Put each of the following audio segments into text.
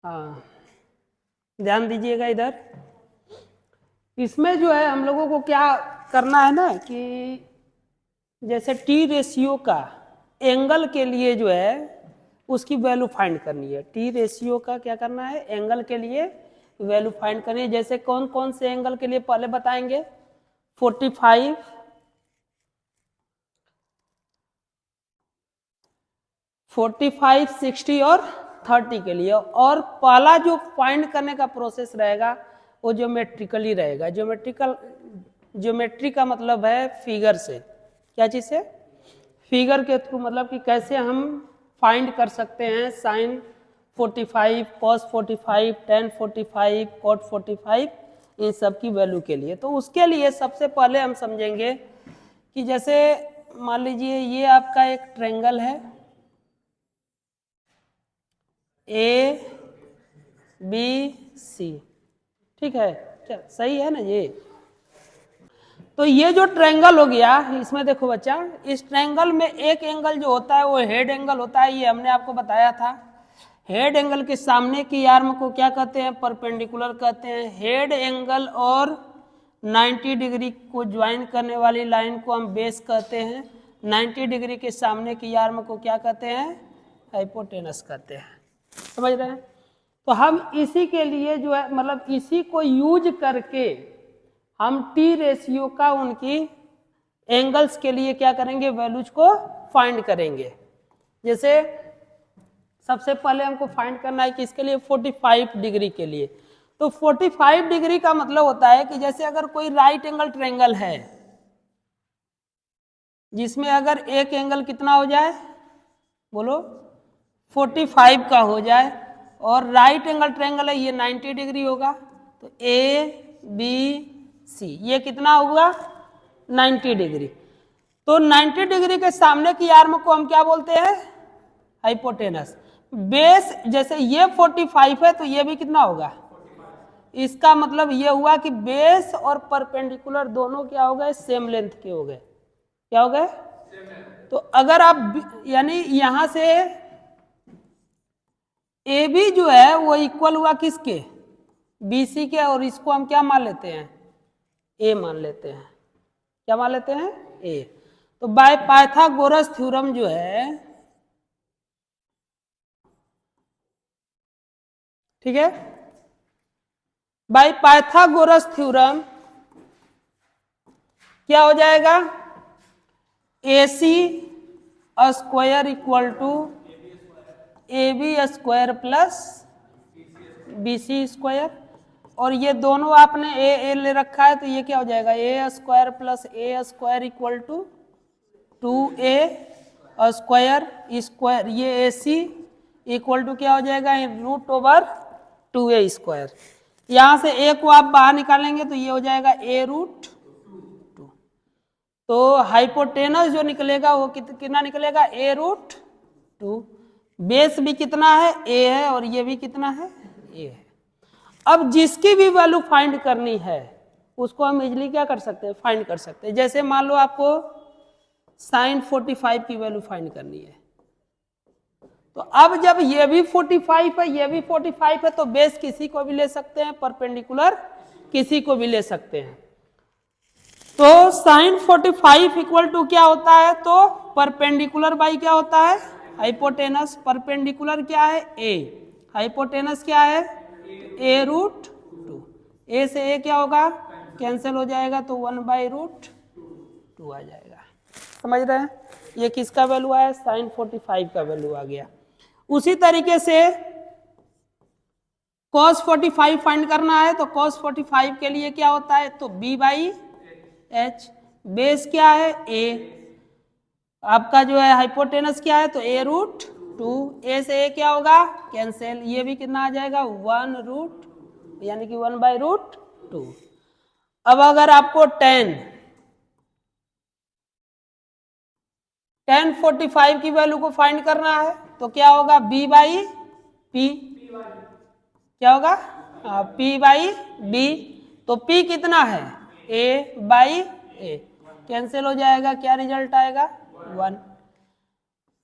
हाँ, ध्यान दीजिएगा इधर। इसमें जो है हम लोगों को क्या करना है ना कि जैसे टी रेशियो का एंगल के लिए जो है उसकी वैल्यू फाइंड करनी है। टी रेशियो का क्या करना है, एंगल के लिए वैल्यू फाइंड करनी है। जैसे कौन कौन से एंगल के लिए पहले बताएंगे, 45, 60 और 30 के लिए। और पहला जो फाइंड करने का प्रोसेस रहेगा वो ज्योमेट्रिकली रहेगा। ज्योमेट्री का मतलब है फिगर से। क्या चीज से? फिगर के थ्रू, मतलब कि कैसे हम फाइंड कर सकते हैं साइन 45, कॉस 45, टेन 45, कॉट 45, इन सब की वैल्यू के लिए। तो उसके लिए सबसे पहले हम समझेंगे कि जैसे मान लीजिए ये आपका एक ट्रायंगल है, ए बी सी, ठीक है, सही है ना ये। तो ये जो ट्रायंगल हो गया, इसमें देखो बच्चा, इस ट्रायंगल में एक एंगल जो होता है वो हेड एंगल होता है। ये हमने आपको बताया था। हेड एंगल के सामने की आर्म को क्या कहते हैं, परपेंडिकुलर कहते हैं। हेड एंगल और 90 डिग्री को ज्वाइन करने वाली लाइन को हम बेस कहते हैं। 90 डिग्री के सामने की आर्म को क्या कहते हैं, हाइपोटेनस कहते हैं। समझ रहे हैं? तो हम इसी के लिए जो है, मतलब इसी को यूज करके हम टी रेशियो का उनकी एंगल्स के लिए क्या करेंगे, वैल्यूज को फाइंड करेंगे। जैसे सबसे पहले हमको फाइंड करना है कि इसके लिए 45 डिग्री के लिए। तो 45 डिग्री का मतलब होता है कि जैसे अगर कोई राइट एंगल ट्रायंगल है जिसमें अगर एक एंगल कितना हो जाए, बोलो, 45 का हो जाए, और राइट एंगल ट्रायंगल है ये 90 डिग्री होगा, तो ए बी सी ये कितना होगा, 90 डिग्री। तो 90 डिग्री के सामने की आर्म को हम क्या बोलते हैं, हाइपोटेनस। बेस जैसे ये 45 है तो ये भी कितना होगा, इसका मतलब ये हुआ कि बेस और परपेंडिकुलर दोनों क्या हो गए, सेम लेंथ के हो गए। क्या हो गए? तो अगर आप यानी यहां से ए बी जो है वो इक्वल हुआ किसके, बीसी के, और इसको हम क्या मान लेते हैं, ए मान लेते हैं। क्या मान लेते हैं, ए। तो बाय पाइथागोरस थ्योरम जो है, ठीक है, बाय पाइथागोरस थ्योरम क्या हो जाएगा, A C square equal to A B square plus B C square. और ये दोनों आपने ए ले रखा है तो ये क्या हो जाएगा, A square plus A square equal to 2a square square, ये ए सी इक्वल टू क्या हो जाएगा, रूट ओवर 2a स्क्वायर। यहां से ए को आप बाहर निकालेंगे तो ये हो जाएगा ए रूट 2। तो हाइपोटेनस जो निकलेगा वो कितना निकलेगा, ए रूट 2। बेस भी कितना है, ए है, और ये भी कितना है, ए है। अब जिसकी भी वैल्यू फाइंड करनी है उसको हम इजिली क्या कर सकते हैं, फाइंड कर सकते हैं। जैसे मान लो आपको साइन 45 की वैल्यू फाइंड करनी है, तो अब जब ये भी 45 है, ये भी 45 है, तो बेस किसी को भी ले सकते हैं, परपेंडिकुलर किसी को भी ले सकते हैं। तो साइन 45 इक्वल टू क्या होता है, तो परपेंडिकुलर बाई क्या होता है, हाइपोटेनस। परपेंडिकुलर क्या है, ए, हाइपोटेनस क्या है, ए रूट 2। ए से ए क्या होगा, कैंसिल हो जाएगा, तो 1/√2 आ जाएगा। समझ रहे हैं? ये किसका वैल्यू आया, साइन 45 का वैल्यू आ गया। उसी तरीके से cos 45 फाइंड करना है, तो cos 45 के लिए क्या होता है, तो b/h। बेस क्या है, a, आपका जो है हाइपोटेनस क्या है, तो a रूट 2। a से a क्या होगा, कैंसिल, ये भी कितना आ जाएगा, 1√, यानी कि 1/√2। अब अगर आपको tan 45 की वैल्यू को फाइंड करना है तो क्या होगा, b/p, क्या होगा, p/b। तो p कितना है, a/a, कैंसिल हो जाएगा, क्या रिजल्ट आएगा, 1।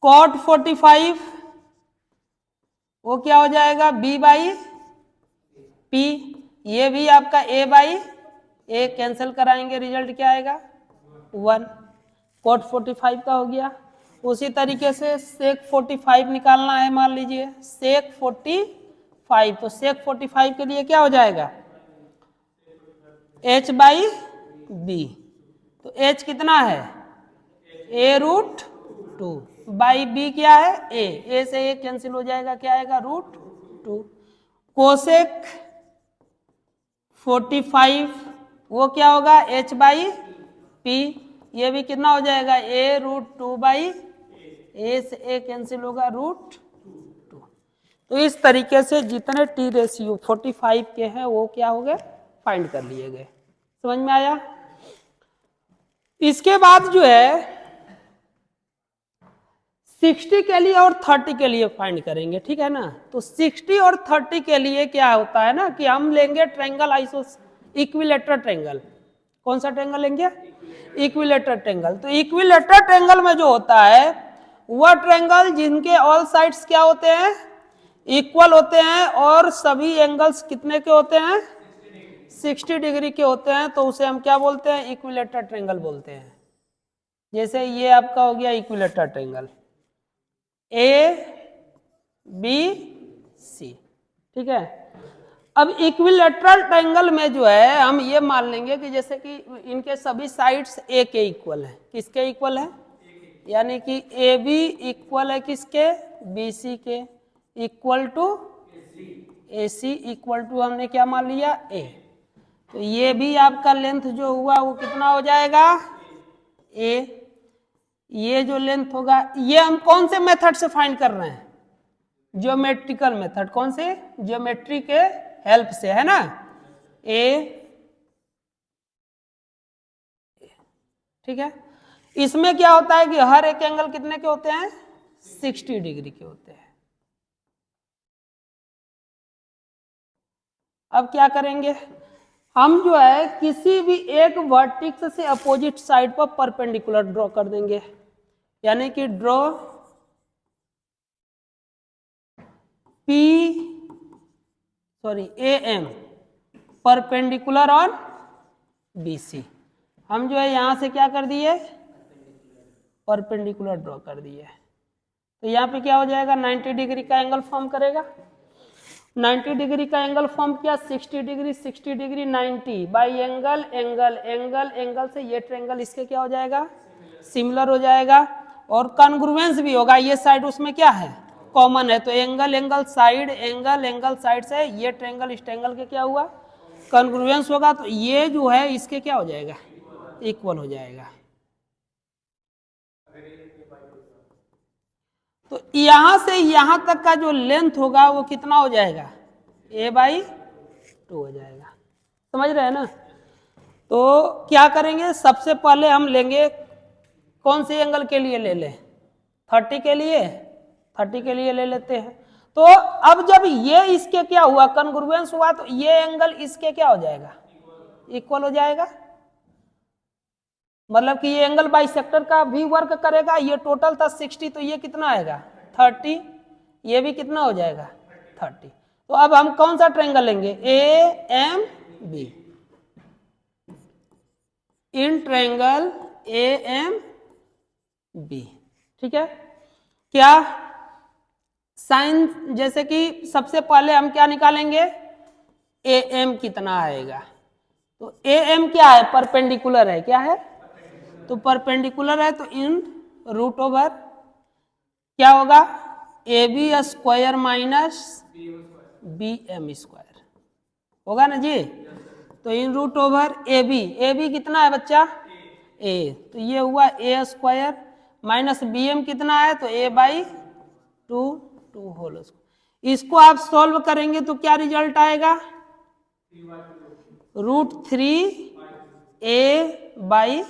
cot 45 वो क्या हो जाएगा b बाई p, ये भी आपका a बाई a, कैंसिल कराएंगे रिजल्ट क्या आएगा 1, कोट 45 का हो गया। उसी तरीके से सेक 45 निकालना है, मान लीजिए सेक 45, तो सेक 45 के लिए क्या हो जाएगा h बाई b, तो h कितना है a रूट 2 बाई b क्या है a से a कैंसिल हो जाएगा, क्या आएगा रूट 2। कोसेक 45 वो क्या होगा h बाई p, ये भी कितना हो जाएगा a रूट 2 बाई a से a कैंसिल होगा रूट 2। तो इस तरीके से जितने टी रेशियो 45 के हैं वो क्या हो गए फाइंड कर लिए गए। समझ में आया। इसके बाद जो है 60 के लिए और 30 के लिए फाइंड करेंगे, ठीक है ना। तो 60 और 30 के लिए क्या होता है ना कि हम लेंगे ट्रायंगल आइसोस इक्विलेटरल ट्रायंगल। कौन सा ट्रायंगल लेंगे इक्विलेटरल ट्रायंगल। तो इक्विलेटरल ट्रायंगल में जो होता है वह ट्रायंगल जिनके ऑल साइड्स क्या होते हैं इक्वल होते हैं और सभी एंगल्स कितने के होते हैं 60 डिग्री के होते हैं, तो उसे हम क्या बोलते हैं इक्विलेटरल ट्रायंगल बोलते हैं। जैसे ये आपका हो गया equilateral triangle A B C, ठीक है। अब इक्विलेटरल ट्रायंगल में जो है हम ये मान लेंगे कि जैसे कि इनके सभी साइड्स ए के इक्वल है। किसके इक्वल है, यानी कि ए बी इक्वल है किसके बी सी के, equal to A C, equal to हमने क्या मान लिया ए। तो ये भी आपका लेंथ जो हुआ वो कितना हो जाएगा ए। ये जो लेंथ होगा ये हम कौन से मेथड से फाइंड कर रहे हैं ज्योमेट्रिकल मेथड, कौन से ज्योमेट्री के हेल्प से, है ना ए, ठीक है। इसमें क्या होता है कि हर एक एंगल कितने के होते हैं 60 डिग्री के होते हैं। अब क्या करेंगे हम जो है किसी भी एक वर्टिक्स से अपोजिट साइड पर परपेंडिकुलर ड्रॉ कर देंगे, यानी कि draw A M perpendicular on B C. हम जो है यहां से क्या कर दिए परपेंडिकुलर ड्रॉ कर दिए। तो यहाँ पे क्या हो जाएगा 90 डिग्री का एंगल फॉर्म करेगा। 90 डिग्री का एंगल फॉर्म किया 60 degree 60 degree 90 by angle angle angle angle से ये ट्रायंगल इसके क्या हो जाएगा सिमिलर हो जाएगा और कॉन्ग्रुएंस भी होगा। ये साइड उसमें क्या है कॉमन है, तो angle angle side angle angle side से ये ट्रायंगल इस ट्रायंगल के क्या हुआ कॉन्ग्रुएंस होगा, तो ये जो है इसके क्या हो जाएगा इक्वल हो जाएगा। तो यहां से यहां तक का जो लेंथ होगा वो कितना हो जाएगा a बाई 2 हो जाएगा। समझ रहे हैं ना। तो क्या करेंगे सबसे पहले हम लेंगे कौन से एंगल के लिए ले लें 30 के लिए, 30 के लिए ले लेते हैं। तो अब जब ये इसके क्या हुआ कॉन्ग्रुएंस हुआ तो ये एंगल इसके क्या हो जाएगा इक्वल हो जाएगा, मतलब कि ये एंगल बाइसेक्टर का भी वर्क करेगा। ये टोटल था 60 तो ये कितना आएगा 30, ये भी कितना हो जाएगा 30। तो अब हम कौन सा ट्रायंगल लेंगे A M B. In triangle A M B, ठीक है। क्या साइन जैसे कि सबसे पहले हम क्या निकालेंगे ए एम कितना आएगा, तो ए एम क्या है परपेंडिकुलर है, क्या है तो परपेंडिकुलर है, तो इन रूट ओवर क्या होगा A B square minus B M square होगा ना जी। तो इन रूट ओवर ए बी कितना है बच्चा ए, तो ये हुआ A square minus B M कितना है तो ए बाई 2 होल स्क्वायर। इसको आप सॉल्व करेंगे तो क्या रिजल्ट आएगा √3 a बाई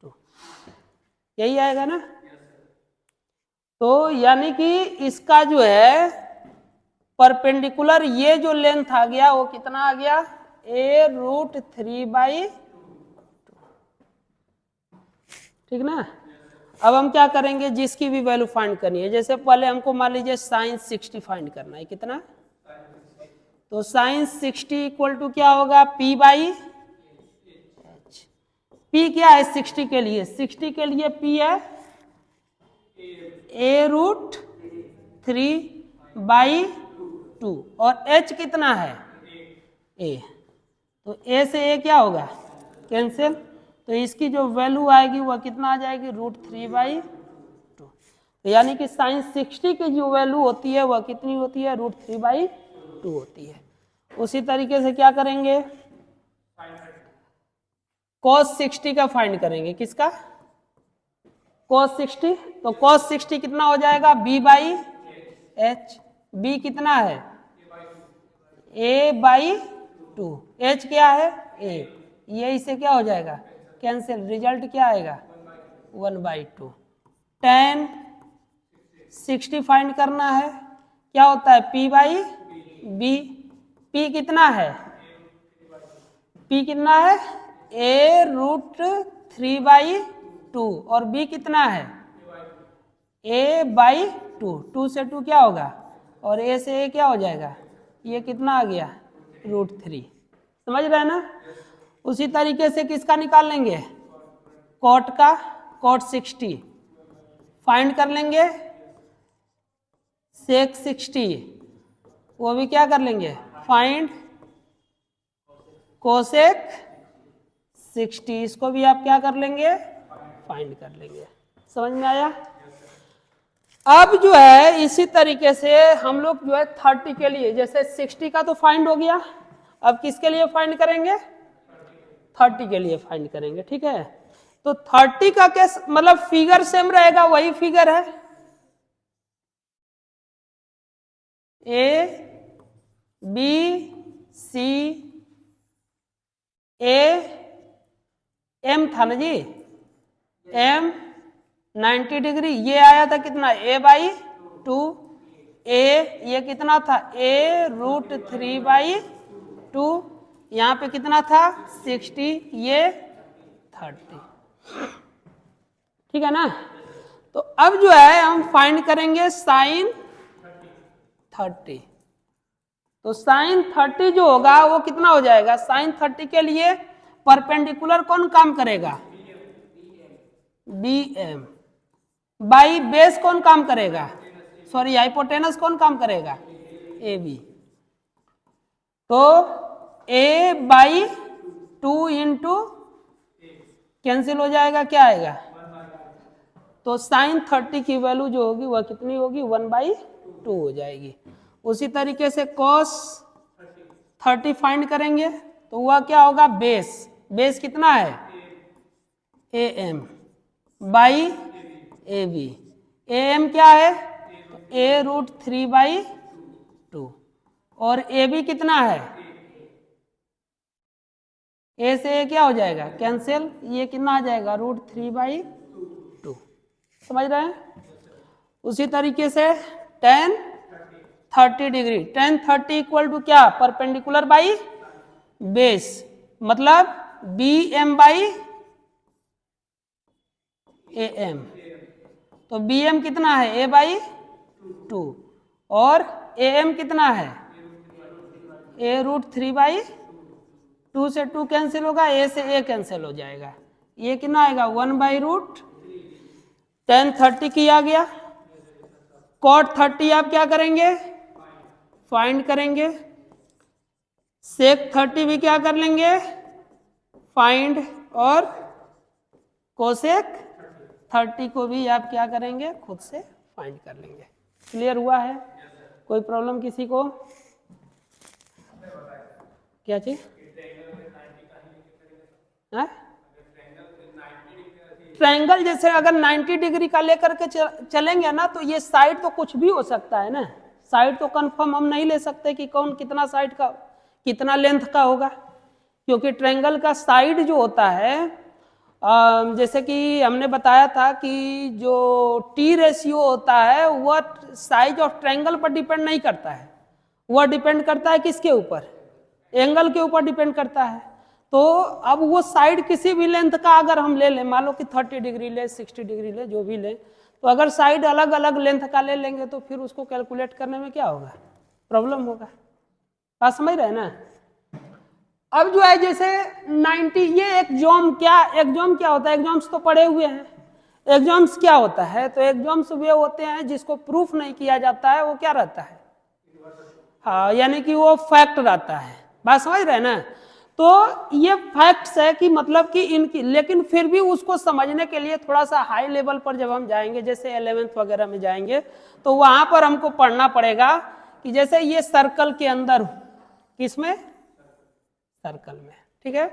2, यही आएगा ना। तो यानी कि इसका जो है परपेंडिकुलर ये जो लेंथ आ गया वो कितना आ गया a√3 बाई 2, ठीक ना। अब हम क्या करेंगे, जिसकी भी वैल्यू फाइंड करनी है, जैसे पहले हमको मान लीजिए साइन 60 फाइंड करना है, कितना, तो साइन 60 इक्वल टू क्या होगा, P बाई एच। P क्या है 60 के लिए, 60 के लिए P है a√3/2 और h कितना है a, तो a से a क्या होगा, कैंसिल, तो इसकी जो वैल्यू आएगी वह कितना आ जाएगी, √3/2। तो यानी कि साइन 60 की जो वैल्यू होती है वह कितनी होती है, √3/2 होती है। उसी तरीके से क्या करेंगे, cos 60 का फाइंड करेंगे, किसका, cos 60, तो cos 60 कितना हो जाएगा, b/h, b कितना है a/2, h क्या है a, ये इससे क्या हो जाएगा कैंसिल, रिजल्ट क्या आएगा 1/2। tan 60 फाइंड करना है, क्या होता है P/b, P कितना है, P कितना है a√3/2 और b कितना है a/2, 2 से 2 क्या होगा और a से a क्या हो जाएगा, ये कितना आ गया √3, समझ रहे हैं ना। उसी तरीके से किसका निकाल लेंगे, कॉट का, कॉट 60 फाइंड कर लेंगे, सेक 60 वो भी क्या कर लेंगे फाइंड, कोसेक 60 इसको भी आप क्या कर लेंगे फाइंड कर लेंगे, समझ में आया। अब जो है इसी तरीके से हम लोग जो है 30 के लिए, जैसे 60 का तो फाइंड हो गया, अब किसके लिए फाइंड करेंगे, 30 के लिए फाइंड करेंगे, ठीक है। तो 30 का कैस मतलब फिगर सेम रहेगा, वही फिगर है A B C A M था ना जी, M 90 डिग्री, ये आया था कितना a/2, a ये कितना था a√3/2, यहाँ पे कितना था 60, ये 30, ठीक है ना। तो अब जो है हम फाइंड करेंगे साइन 30, तो साइन 30 जो होगा वो कितना हो जाएगा, साइन 30 के लिए परपेंडिकुलर कौन काम करेगा, BM, बाई बेस कौन काम करेगा, सॉरी हाइपोटेनस कौन काम करेगा, AB, तो a/2 इंटू कैंसिल हो जाएगा, क्या आएगा, तो साइन 30 की वैल्यू जो होगी वह कितनी होगी 1/2 हो जाएगी। उसी तरीके से cos 30 फाइंड करेंगे, तो वह क्या होगा, बेस, बेस कितना है AM बाई AB, AM क्या है a√3/2 और AB कितना है, A से A क्या हो जाएगा कैंसिल, ये कितना आ जाएगा √3/2, समझ रहे हैं। उसी तरीके से tan 30 degree, tan 30 equal to क्या, परपेंडिकुलर बाई बेस, मतलब BM/AM, तो BM कितना है a/2 और AM कितना है a√3/2, से 2 कैंसिल होगा, A से A कैंसिल हो जाएगा, ये कितना आएगा 1/√, tan 30 किया गया। cot 30 आप क्या करेंगे फाइंड करेंगे, sec 30 भी क्या कर लेंगे फाइंड, और कोसेक 30 को भी आप क्या करेंगे खुद से फाइंड कर लेंगे। क्लियर हुआ है, कोई प्रॉब्लम किसी को, क्या चीज है? ट्रायंगल जैसे अगर 90 डिग्री का लेकर के चलेंगे ना, तो ये साइड तो कुछ भी हो सकता है ना, साइड तो कंफर्म हम नहीं ले सकते कि कौन कितना साइड का कितना लेंथ का होगा, क्योंकि ट्रायंगल का साइड जो होता है जैसे कि हमने बताया था कि जो T रेशियो होता है वह साइज ऑफ ट्रायंगल पर डिपेंड नहीं करता है, वह डिपेंड करता है किसके ऊपर, एंगल के ऊपर डिपेंड करता है। तो अब वो साइड किसी भी लेंथ का अगर हम ले लें, मान लो कि 30 डिग्री ले, 60 डिग्री ले, जो भी ले, तो अगर साइड अलग अलग लेंथ का ले लेंगे तो फिर उसको कैलकुलेट करने में क्या होगा, प्रॉब्लम होगा। बात समझ रहे हैं ना। अब जो है जैसे 90, ये एक्सॉम क्या होता है, एग्जाम्स तो पढ़े हुए हैं। एग्जाम्स क्या होता है, तो एग्जाम्स वे होते हैं जिसको प्रूफ नहीं किया जाता है, वो क्या रहता है, हाँ, यानी कि वो फैक्ट रहता है। बात समझ रहे हैं ना। तो ये फैक्ट्स है कि मतलब कि इनकी, लेकिन फिर भी उसको समझने के लिए थोड़ा सा हाई लेवल पर जब हम जाएंगे, जैसे 11th वगैरह में जाएंगे, तो वहां पर हमको पढ़ना पड़ेगा कि जैसे ये सर्कल के अंदर, किसमें, सर्कल में, ठीक है।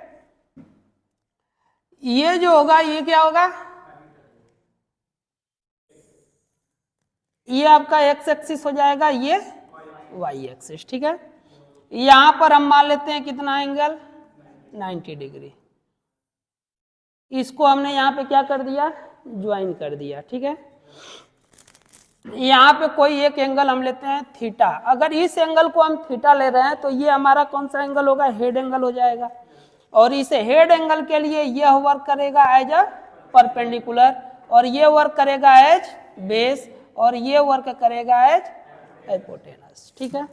ये जो होगा ये क्या होगा, ये आपका एक्स एक्सिस हो जाएगा, ये वाई एक्सिस, ठीक है। यहां पर हम मान लेते हैं कितना एंगल, 90 डिग्री। इसको हमने यहाँ पे क्या कर दिया, ज्वाइन कर दिया, ठीक है। यहाँ पे कोई एक एंगल हम लेते हैं थीटा। अगर इस एंगल को हम थीटा ले रहे हैं तो ये हमारा कौन सा एंगल होगा, हेड एंगल हो जाएगा। और इस हेड एंगल के लिए ये वर्क करेगा एज अ परपेंडिकुलर, और ये वर्क करेगा एज बेस, और ये वर्क करेगा एज हाइपोटेनस, ठीक है।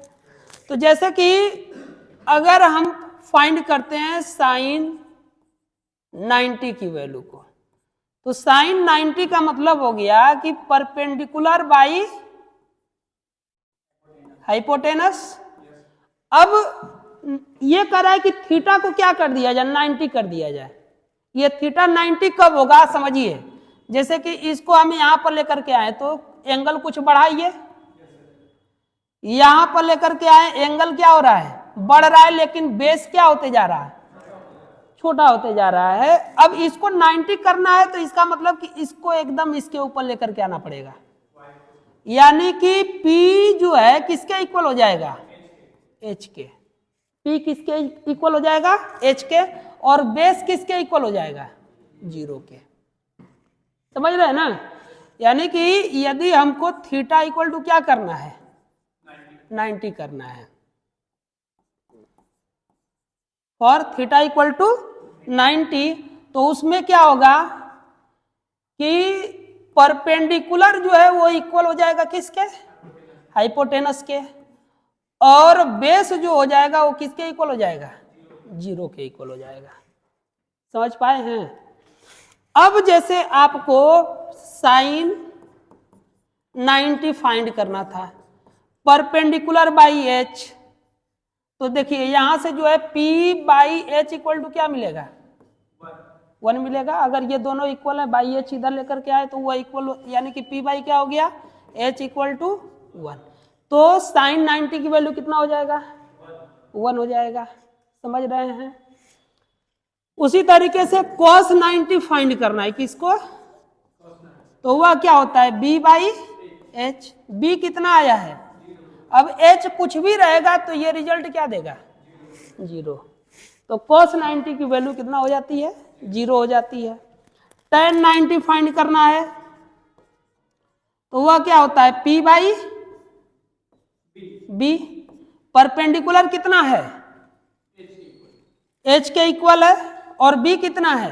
तो जैसे कि अगर हम फाइंड करते हैं साइन 90 की वैल्यू को, तो साइन 90 का मतलब हो गया कि परपेंडिकुलर बाई हाइपोटेनस। अब ये कह रहा है कि थीटा को क्या कर दिया जाए, 90 कर दिया जाए। ये थीटा 90 कब होगा, समझिए, जैसे कि इसको हम यहां पर लेकर के आए तो एंगल कुछ बढ़ाइए, यहां पर लेकर के आए एंगल क्या हो रहा है, बढ़ रहा है, लेकिन बेस क्या होते जा रहा है, छोटा होते जा रहा है। अब इसको 90 करना है तो इसका मतलब कि इसको एकदम इसके ऊपर लेकर के आना पड़ेगा, यानी कि P जो है किसके इक्वल हो जाएगा, H के। P किसके इक्वल हो जाएगा, H के, और बेस किसके इक्वल हो जाएगा, 0 के। समझ रहे हैं ना। यानी कि यदि हमको थीटा इक्वल टू क्या करना है, 90 करना है, और थीटा इक्वल टू 90, तो उसमें क्या होगा कि परपेंडिकुलर जो है वो इक्वल हो जाएगा किसके, हाइपोटेनस के, और बेस जो हो जाएगा वो किसके इक्वल हो जाएगा, 0 के इक्वल हो जाएगा। समझ पाए हैं। अब जैसे आपको साइन 90 फाइंड करना था, परपेंडिकुलर बाई एच, तो देखिए यहां से जो है P by H equal to क्या मिलेगा, 1 मिलेगा। अगर ये दोनों इक्वल है, बाई एच इधर लेकर के आए तो वो इक्वल, यानी कि P बाई क्या हो गया, H इक्वल टू 1। तो साइन 90 की वैल्यू कितना हो जाएगा, 1 हो जाएगा। समझ रहे हैं। उसी तरीके से cos 90 फाइंड करना है, किसको, तो वह क्या होता है, B बाई एच। B कितना आया है, अब H कुछ भी रहेगा तो ये रिजल्ट क्या देगा, 0। तो cos 90 की वैल्यू कितना हो जाती है, 0 हो जाती है। tan 90 फाइंड करना है तो वह क्या होता है, P बाई B। परपेंडिकुलर कितना है, H के इक्वल है, और B कितना है,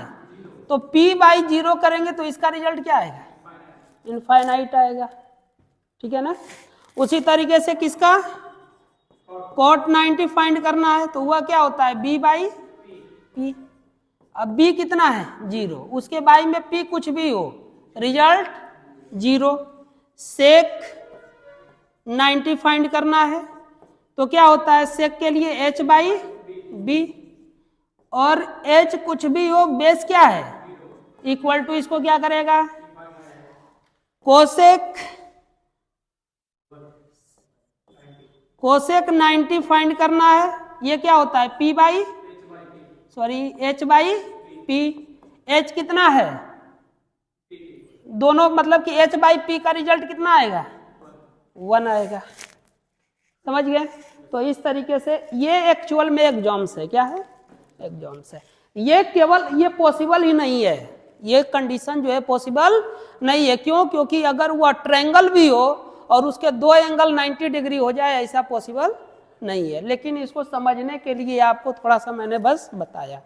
तो P बाई 0 करेंगे तो इसका रिजल्ट क्या आएगा, इनफाइनाइट आएगा, ठीक है ना। उसी तरीके से किसका, cot 90 फाइंड करना है तो वह क्या होता है, B बाई P। अब B कितना है, 0, उसके बाई में P कुछ भी हो, रिजल्ट 0। सेक 90 फाइंड करना है तो क्या होता है, सेक के लिए H बाई B, और H कुछ भी हो, बेस क्या है, इक्वल टू, इसको क्या करेगा, कोसेक 90 फाइंड करना है, ये क्या होता है, P by H by P। H कितना है, दोनों मतलब कि H बाई P का रिजल्ट कितना आएगा, 1 आएगा। समझ गए। तो इस तरीके से ये एक्चुअल में एग्जाम्स है, क्या है, एग्जाम्स है। ये केवल ये पॉसिबल ही नहीं है, ये कंडीशन जो है पॉसिबल नहीं है। क्यों, क्योंकि अगर वह ट्रायंगल भी हो और उसके दो एंगल 90 डिग्री हो जाए, ऐसा पॉसिबल नहीं है। लेकिन इसको समझने के लिए आपको थोड़ा सा मैंने बस बताया।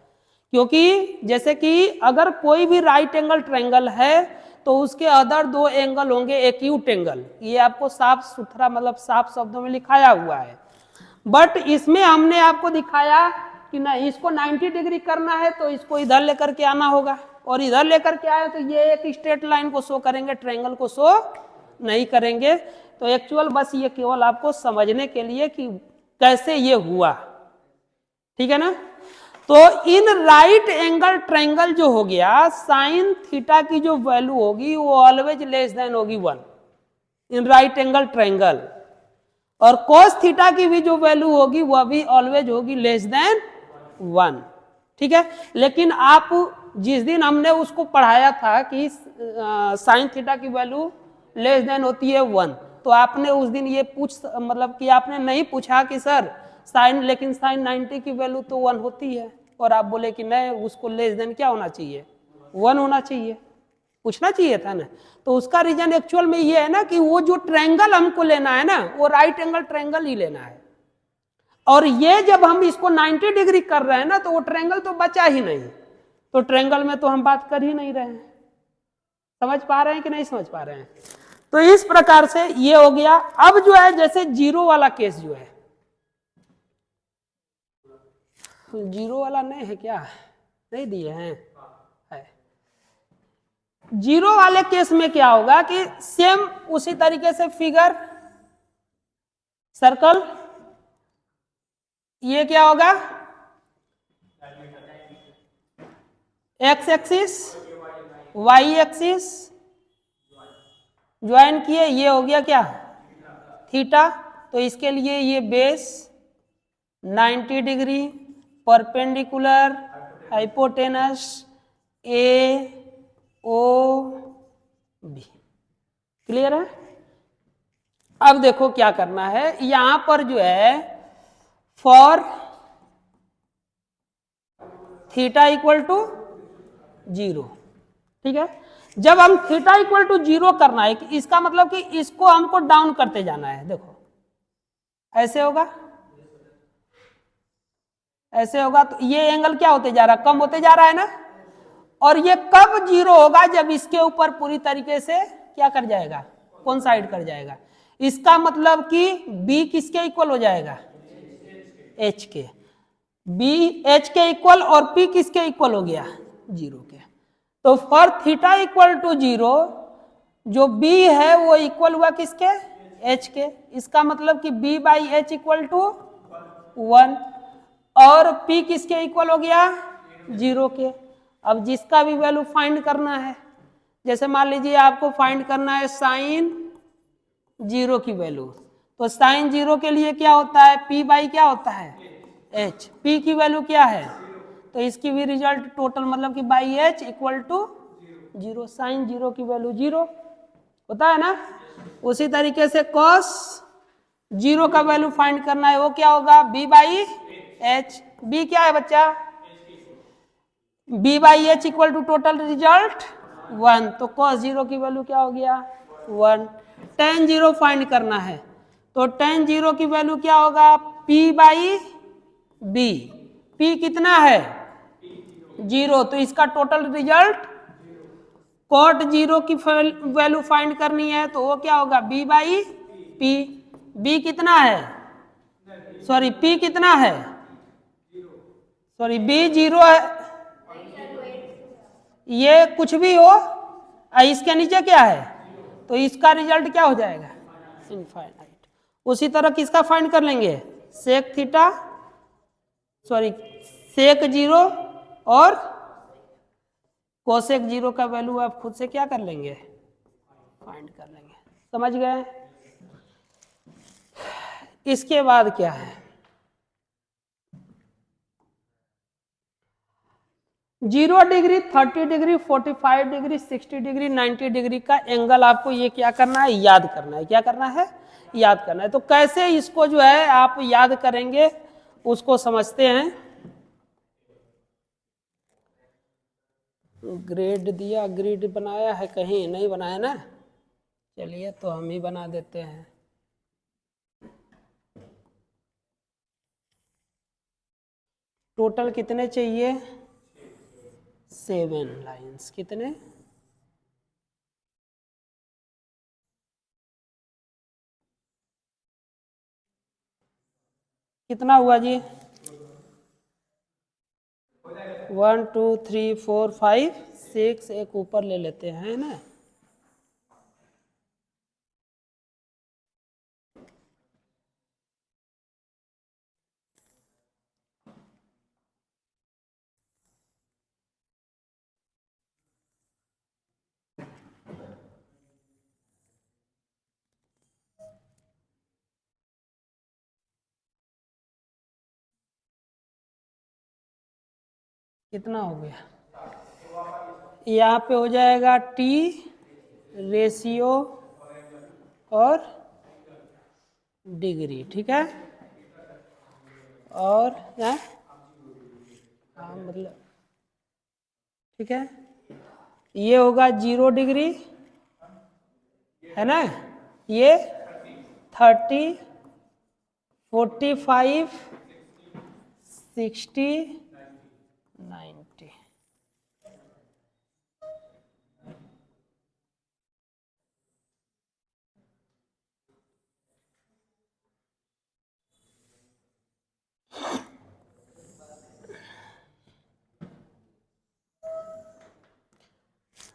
क्योंकि जैसे कि अगर कोई भी राइट एंगल ट्रायंगल है तो उसके अदर दो एंगल होंगे एक्यूट एंगल, ये आपको साफ सुथरा मतलब साफ शब्दों में लिखाया हुआ है। बट इसमें हमने आपको दिखाया कि ना इसको 90 डिग्री करना है तो इसको इधर लेकर के आना होगा, और इधर लेकर के आए तो ये एक स्ट्रेट लाइन को शो करेंगे, ट्रायंगल को शो नहीं करेंगे। तो एक्चुअल बस ये केवल आपको समझने के लिए कि कैसे ये हुआ, ठीक है ना। तो इन राइट एंगल ट्रायंगल जो हो गया, साइन थीटा की जो वैल्यू होगी वो ऑलवेज लेस देन होगी 1 इन राइट एंगल ट्रायंगल, और cos थीटा की भी जो वैल्यू होगी वह भी ऑलवेज होगी लेस देन 1, ठीक है। लेकिन आप जिस दिन हमने उसको पढ़ाया था कि साइन थीटा की वैल्यू लेस देन होती है 1, तो आपने उस दिन ये मतलब कि आपने नहीं पूछा कि सर साइन, लेकिन साइन 90 की वैल्यू तो 1 होती है, और आप बोले कि नहीं उसको लेस देन क्या होना चाहिए, 1 होना चाहिए, पूछना चाहिए था ना। तो उसका रीजन एक्चुअल में ये है ना कि वो जो ट्रायंगल हमको लेना है ना वो राइट एंगल ट्रायंगल ही लेना है, और ये जब हम इसको 90 डिग्री कर रहे हैं ना तो वो ट्रायंगल तो बचा ही नहीं, तो ट्रायंगल में तो हम बात कर ही नहीं रहे हैं। समझ पा रहे हैं कि नहीं समझ पा रहे हैं। तो इस प्रकार से ये हो गया। अब जो है जैसे जीरो वाला केस जो है, जीरो वाला नहीं है क्या, नहीं दिए हैं, है। जीरो वाले केस में क्या होगा कि सेम उसी तरीके से फिगर सर्कल, ये क्या होगा X axis Y axis join किए, ये हो गया क्या थीटा। तो इसके लिए ये base 90 degree perpendicular hypotenuse A O B, clear है। अब देखो क्या करना है, यहां पर जो है फॉर थीटा इक्वल टू 0, ठीक है। जब हम थीटा इक्वल टू 0 करना है, इसका मतलब कि इसको हमको डाउन करते जाना है। देखो ऐसे होगा, ऐसे होगा, तो ये एंगल क्या होते जा रहा है, कम होते जा रहा है ना। और ये कब 0 होगा, जब इसके ऊपर पूरी तरीके से क्या कर जाएगा, कौन साइड कर जाएगा। इसका मतलब कि b किसके इक्वल हो जाएगा, h के, b h के इक्वल, और p किसके इक्वल हो गया 0 के। तो फॉर थीटा इक्वल टू 0 जो b है वो इक्वल हुआ किसके, h के। इसका मतलब कि b by H equal to 1, और p किसके इक्वल हो गया 0 के। अब जिसका भी वैल्यू फाइंड करना है, जैसे मान लीजिए आपको फाइंड करना है साइन 0 की वैल्यू, तो साइन 0 के लिए क्या होता है p बाई क्या होता है h, p की वैल्यू क्या है, तो इसकी भी रिजल्ट टोटल मतलब कि by H equal to 0, sine 0 की वैल्यू 0 होता है ना। उसी तरीके से कॉस 0 का वैल्यू फाइंड करना है, वो क्या होगा b बाई एच, b क्या है बच्चा b by H equal to total result 1, तो cos 0 की वैल्यू क्या हो गया 1। tan 0 फाइंड करना है, तो tan 0 की वैल्यू क्या होगा p बाई b, p कितना है 0, तो इसका टोटल रिजल्ट cot 0 की वैल्यू फाइंड करनी है, तो वो क्या होगा b बाई p, b कितना है सॉरी p कितना है सॉरी b 0 है, ये कुछ भी हो इसके नीचे क्या है, तो इसका रिजल्ट क्या हो जाएगा इनफाइनाइट। उसी तरह किसका फाइंड कर लेंगे सेक थीटा सॉरी सेक 0 और कोसेक 0 का वैल्यू आप खुद से क्या कर लेंगे फाइंड कर लेंगे। समझ गए। इसके बाद क्या है 0 degree 30 degree 45 degree 60 degree 90 degree का एंगल आपको ये क्या करना है याद करना है, क्या करना है याद करना है। तो कैसे इसको जो है आप याद करेंगे उसको समझते हैं। ग्रेड दिया, ग्रिड बनाया है कहीं नहीं बनाया ना, चलिए तो हम ही बना देते हैं। टोटल कितने चाहिए 7 लाइन्स। कितने? कितना हुआ जी? 1 2 3 4 5 6, एक ऊपर ले लेते हैं, है ना। कितना हो गया? यहाँ पे हो जाएगा टी रेशियो और डिग्री, ठीक है। और यहाँ हाँ मतलब ठीक है, ये होगा 0 डिग्री, है ना। ये 30 45 60 90।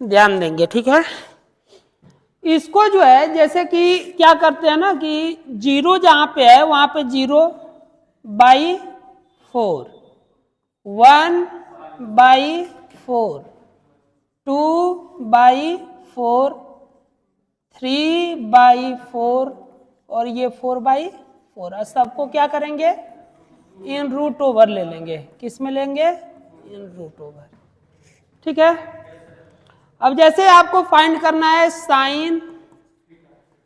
ध्यान देंगे, ठीक है। इसको जो है जैसे कि क्या करते हैं ना कि 0 जहां पे है वहां पे 0/4, 1/4, 2/4, 3/4 और ये 4/4। सबको क्या करेंगे? इन रूट ओवर ले लेंगे। किस में लेंगे? इन रूट ओवर, ठीक है। अब जैसे आपको फाइंड करना है साइन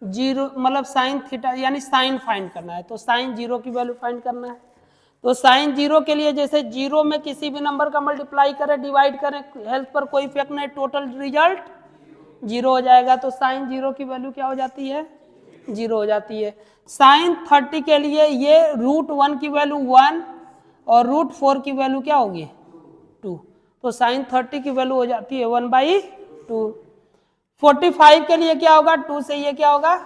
0, मतलब साइन थीटा यानी साइन फाइंड करना है, तो साइन 0 की वैल्यू फाइंड करना है। तो साइन 0 के लिए जैसे 0 में किसी भी नंबर का मल्टीप्लाई करें, डिवाइड करें, हेल्थ पर कोई इफेक्ट नहीं, टोटल रिजल्ट 0 हो जाएगा। तो साइन 0 की वैल्यू क्या हो जाती है? 0 हो जाती है। साइन 30 के लिए ये √1 की वैल्यू 1 और √4 की वैल्यू क्या होगी? 2। तो साइन 30 की वैल्यू हो जाती है 1/2। 45 के लिए क्या होगा? 2 से ये क्या होगा?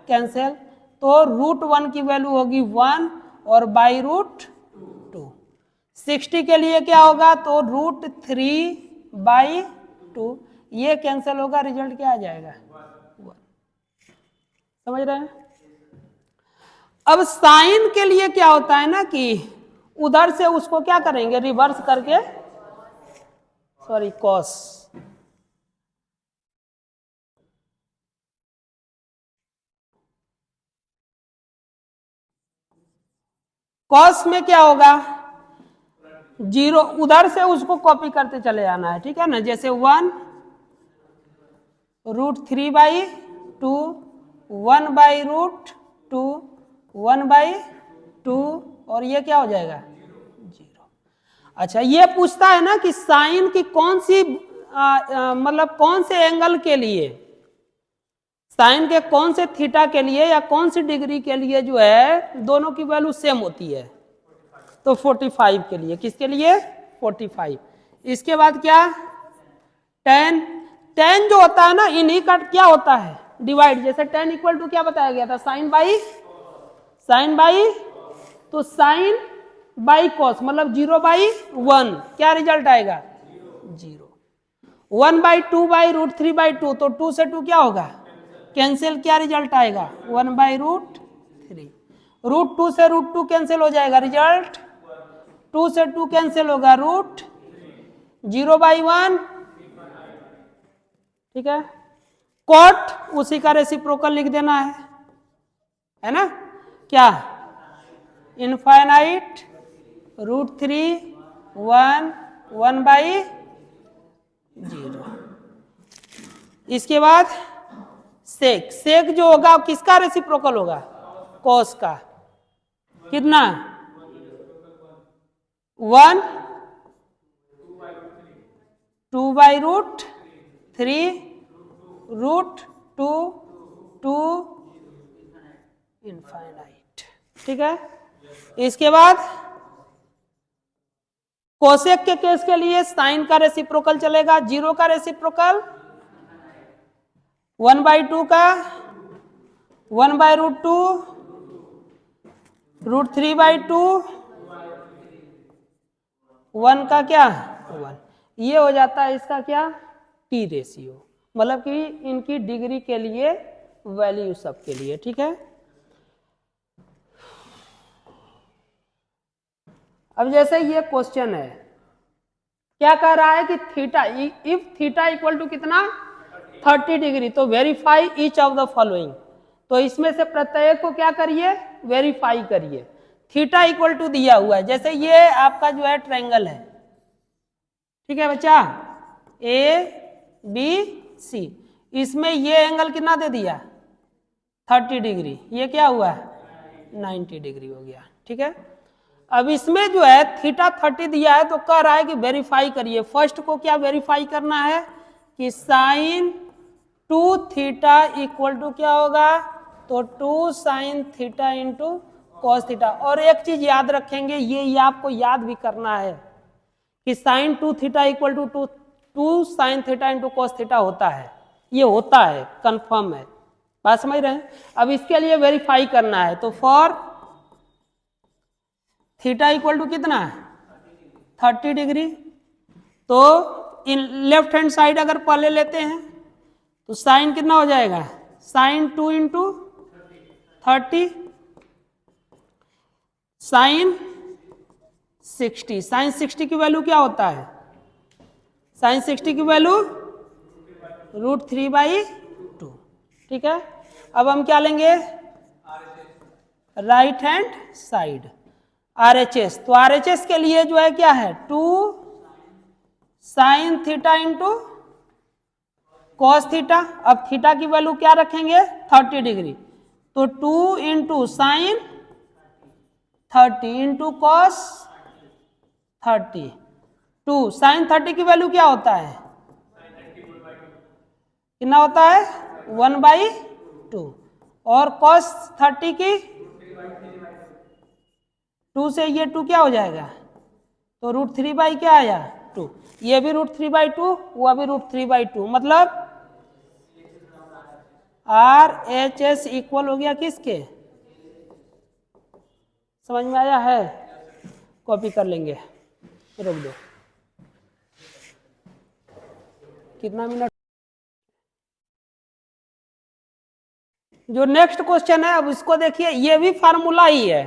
कैंसिल। तो √1 की वैल्यू होगी 1 और √2। 60 के लिए क्या होगा? तो √3/2, ये कैंसिल होगा, रिजल्ट क्या आ जाएगा? 1। समझ रहे हैं? अब साइन के लिए क्या होता है ना कि उधर से उसको क्या करेंगे? रिवर्स करके, सॉरी कॉस, कॉस में क्या होगा? 0 उधर से उसको कॉपी करते चले जाना है, ठीक है ना। जैसे 1 √3/2, 1/√2, 1/2 और ये क्या हो जाएगा? 0। अच्छा, ये पूछता है ना कि साइन की कौन सी मतलब कौन से एंगल के लिए, साइन के कौन से थीटा के लिए या कौन सी डिग्री के लिए जो है दोनों की वैल्यू सेम होती है? तो 45 के लिए। किसके लिए? 45। इसके बाद क्या? tan, tan जो होता है ना इन्हीं का क्या होता है? डिवाइड। जैसे tan इक्वल टू क्या बताया गया था? साइन बाई, तो साइन बाई कॉस मतलब 0/1, क्या रिजल्ट आएगा? 0। 1/2/√3/2, तो 2 से 2 क्या होगा? कैंसिल, क्या रिजल्ट आएगा? 1/√3। √2 से √2 कैंसिल हो जाएगा, रिजल्ट 2 से 2 कैंसिल होगा, √0/1, ठीक है। कॉट उसी का रेसिप्रोकल लिख देना है ना। क्या? इनफाइनाइट √3 1 1/0। इसके बाद सेक, सेक जो होगा किसका रेसिप्रोकल होगा? कॉस का। कितना? 1 2/√3 √2 2 इनफाइनाइट, ठीक है। इसके बाद कोसेक के केस के लिए साइन का रेसिप्रोकल चलेगा, 0 का रेसिप्रोकल 1/2 का 1/√2 √3/2 1 का क्या 1, ये हो जाता है इसका क्या टी रेशियो, मतलब कि इनकी डिग्री के लिए वैल्यू सबके लिए, ठीक है। अब जैसे ये क्वेश्चन है, क्या कह रहा है कि theta, if theta equal to कितना 30 डिग्री, तो verify each of the following, तो इसमें से प्रत्येक को क्या करिए वेरीफाई करिए। थीटा इक्वल टू दिया हुआ है, जैसे ये आपका जो है ट्रायंगल है, ठीक है बच्चा, ए बी सी, इसमें ये एंगल कितना दे दिया 30 डिग्री, ये क्या हुआ 90 डिग्री हो गया, ठीक है। अब इसमें जो है थीटा 30 दिया है, तो कह रहा है कि वेरीफाई करिए। फर्स्ट को क्या वेरीफाई करना है कि साइन 2 थीटा इक्वल टू क्या होगा, तो 2 sine theta into cos theta. और एक चीज याद रखेंगे, ये आपको याद भी करना है कि sine 2 theta equal to 2 sine theta into cos theta होता है, ये होता है, कंफर्म है, बात समझ रहे हैं। अब इसके लिए वेरीफाई करना है, तो फॉर थीटा इक्वल टू कितना 30 डिग्री, तो इन लेफ्ट हैंड साइड अगर पहले लेते हैं तो साइन कितना हो जाएगा, साइन 2 इंटू 30 साइन 60, साइन 60 की वैल्यू क्या होता है, साइन 60 की वैल्यू √3/2, ठीक है। अब हम क्या लेंगे राइट हैंड साइड RHS, तो RHS के लिए जो है क्या है 2 sine theta into cos theta. अब थीटा की वैल्यू क्या रखेंगे 30 डिग्री, तो 2 into sine 30 into cos 30, 2 sine 30 की वैल्यू क्या होता है, कितना होता है 1/2, और कॉस 30 की 2 से ये 2 क्या हो जाएगा, तो √3 क्या आया 2, ये भी √3/2, वह भी √3/2, मतलब RHS इक्वल हो गया किसके, समझ में आया है, कॉपी कर लेंगे, रोक दो, कितना मिनट। जो नेक्स्ट क्वेश्चन है, अब इसको देखिए, ये भी फार्मूला ही है,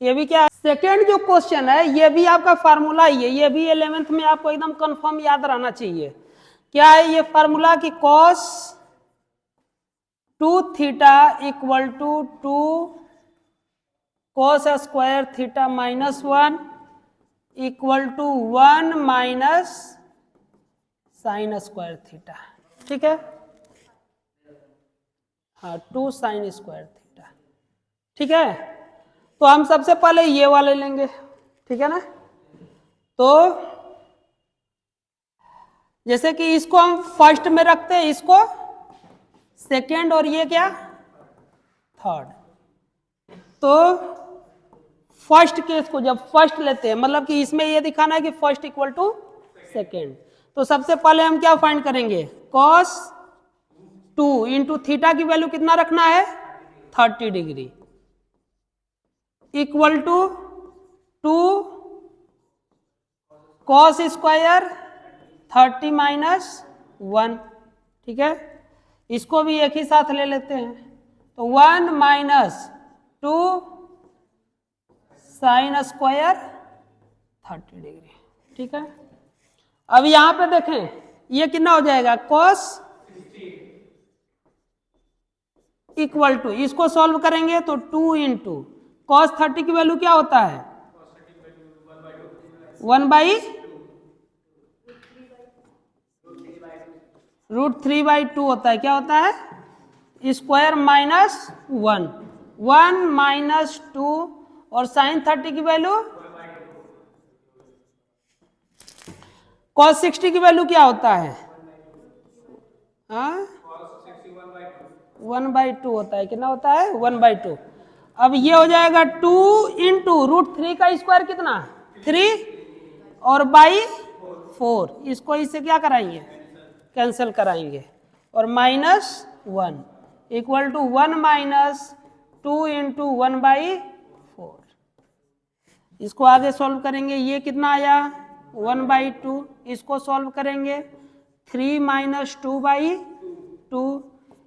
ये भी क्या है, सेकेंड जो क्वेश्चन है ये भी आपका फार्मूला ही है, ये भी 11th में आपको एकदम कंफर्म याद रहना चाहिए। क्या है ये फार्मूला कि cos 2 theta equal to 2 cos square theta -1 equal to 1 minus sine square theta, ठीक है, हाँ 2 साइन स्क्वायर थीटा, ठीक है। तो हम सबसे पहले ये वाले लेंगे, ठीक है ना, तो जैसे कि इसको हम फर्स्ट में रखते हैं, इसको सेकेंड, और ये क्या थर्ड, तो फर्स्ट केस को जब फर्स्ट लेते हैं, मतलब कि इसमें ये दिखाना है कि फर्स्ट इक्वल टू सेकेंड, तो सबसे पहले हम क्या फाइंड करेंगे cos 2 इंटू थीटा की वैल्यू कितना रखना है 30 degree equal to 2 cos square 30 -1, ठीक है। इसको भी एक ही साथ ले लेते हैं, तो 1 माइनस 2 साइन स्क्वायर 30 डिग्री, ठीक है। अब यहां पे देखें ये कितना हो जाएगा cos इक्वल टू, इसको सॉल्व करेंगे तो 2 इंटू cos 30 की वैल्यू क्या होता है 1/√3/2 होता है, क्या होता है स्क्वायर -1, 1 माइनस 2, और साइन 30 की वैल्यू cos 60 की वैल्यू क्या होता है 1/2 होता है, कितना होता है 1/2। अब ये हो जाएगा 2 इंटू √3 का स्क्वायर कितना 3, और बाई 4, इसको इससे क्या कराएंगे, कैंसिल कराएंगे, और -1 इक्वल टू 1 माइनस 2 इंटू 1/4। इसको आगे सॉल्व करेंगे, ये कितना आया 1/2, इसको सॉल्व करेंगे 3 माइनस 2/2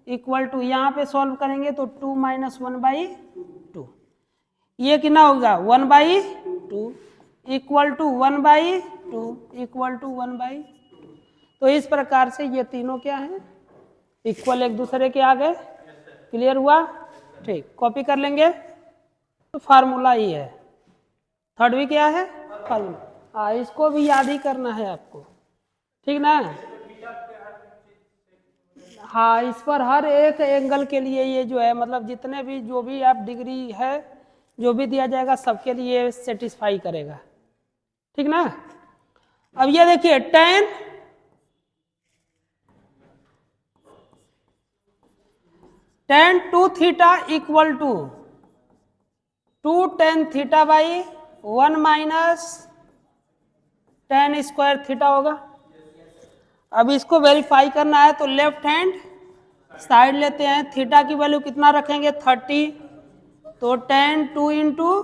इक्वल टू, यहाँ पे सॉल्व करेंगे तो 2 माइनस 1/2, ये कितना होगा 1/2 इक्वल टू 1/2 इक्वल टू 1/2। तो इस प्रकार से ये तीनों क्या है, इक्वल एक दूसरे के आ गए। क्लियर हुआ? ठीक, कॉपी कर लेंगे। तो फार्मूला ही है, थर्ड भी क्या है फार्मूला। हाँ, इसको भी याद ही करना है आपको, ठीक ना। हाँ, इस पर हर एक एंगल के लिए ये जो है, मतलब जितने भी जो भी आप डिग्री है जो भी दिया जाएगा सबके लिए सेटिस्फाई करेगा, ठीक ना। अब ये देखिए tan 2 theta equal to 2 tan theta by 1 minus tan square theta होगा। अब इसको वेरीफाई करना है तो लेफ्ट हैंड साइड लेते हैं, थीटा की वैल्यू कितना रखेंगे 30, तो tan 2 इंटू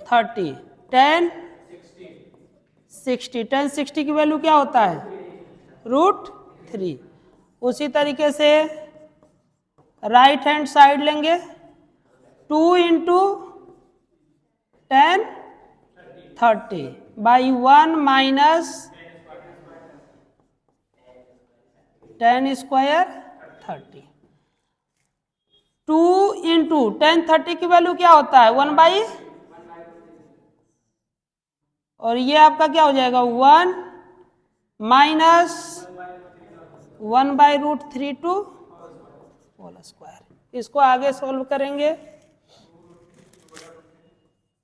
30 tan 60 की वैल्यू क्या होता है √3। उसी तरीके से राइट हैंड साइड लेंगे, 2 into tan 30 by 1 minus tan square 30। 2 into tan 30 की वैल्यू क्या होता है 1/, और ये आपका क्या हो जाएगा 1 माइनस 1/√3 टू होल स्क्वायर। इसको आगे सॉल्व करेंगे,